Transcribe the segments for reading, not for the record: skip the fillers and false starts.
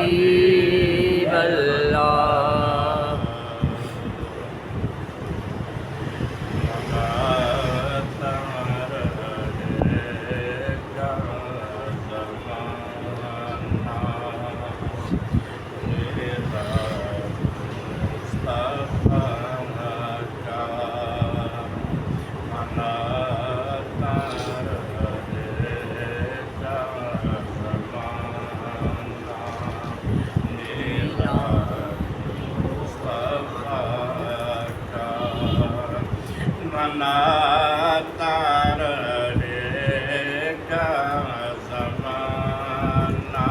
حبیب اللہ مناتا رہے گا زمانہ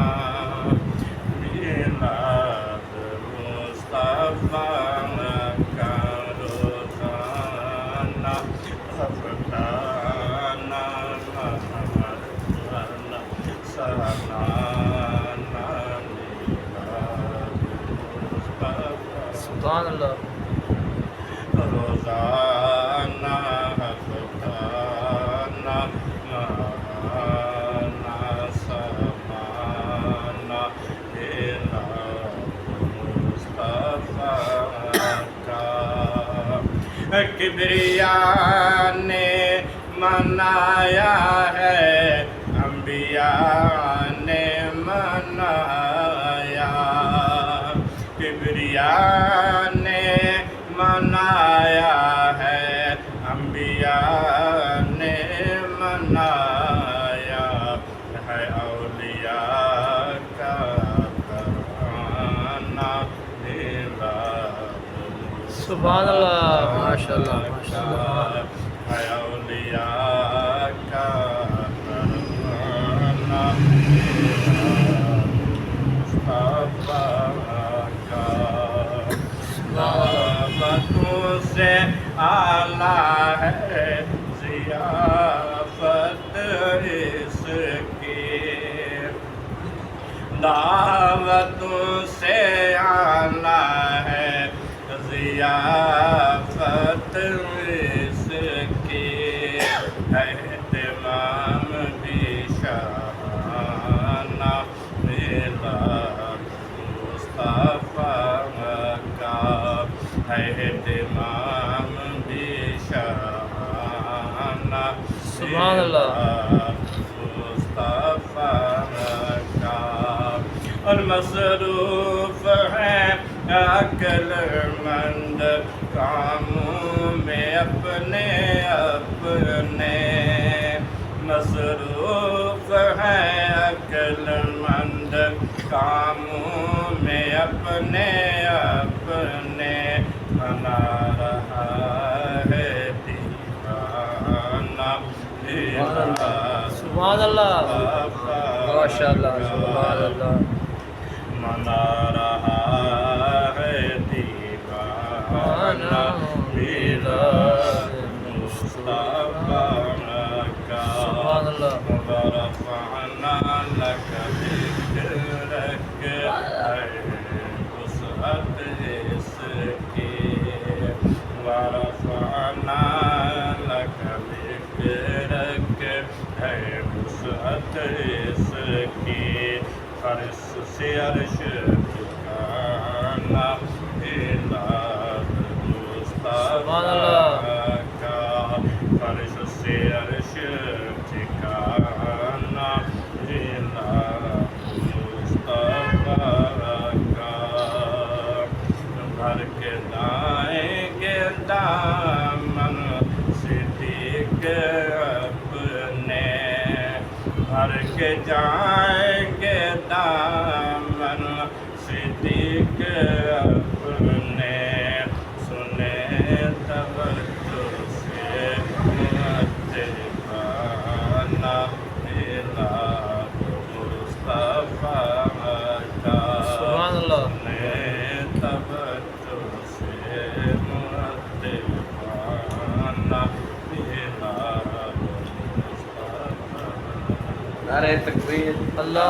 میلاد مصطفیٰ کا روزانہ افغانہ محمد سالانہ میلاد مصطفیٰ سبحان اللہ روزانہ افغانہ ماہانہ سمانہ میلاد مصطفیٰ کا کبریاء نے منایا ہے انبیاء نے منایا کبریاء نے منایا ہے انبیاء نے منایا ہے اولیاء کا ترانہ میلاد سبحان اللہ ماشاء اللہ ماشاء اللہ ہے اولیاء کا ترانہ میلاد مصطفیٰ کا دعوتوں سے اعلیٰ ہے ضیافت اس کی دعوتوں سے اعلیٰ ہے ضیافت اس کی اہتمام بھی شاہانہ میلاد مصطفیٰ کا اہتمام بھی شاہانہ سبحان اللہ مصطفیٰ کا اور مصروف ہے عقل مند کاموں میں اپنے مصروف ہے عقل مند کاموں میں اپنے منا رہا ہے دیوانہ میلاد سبحان اللہ ماشاء اللہ سبحان اللہ منا رہا ہے دیوانہ میلاد مصطفیٰ کا سبحان اللہ ورفعنا لك ذکرک ہے وسعت اس کی ورفعنا لك ذکرک ہے وسعت اس کی فرش سے عرش ٹھکانا میلاد مصطفیٰ کا فرش سے عرش ٹھکانا میلاد مصطفیٰ کا بھر کے دائیں گے دامن صدیق اپنے بھر کے جائیں گے دامن صدیق اپنے سنے توجہ سے مدحانہ میلاد مصطفیٰ کا سبحان اللہ سنے توجہ سے مدحانہ میلاد مصطفیٰ نعرہ تکبیر اللہ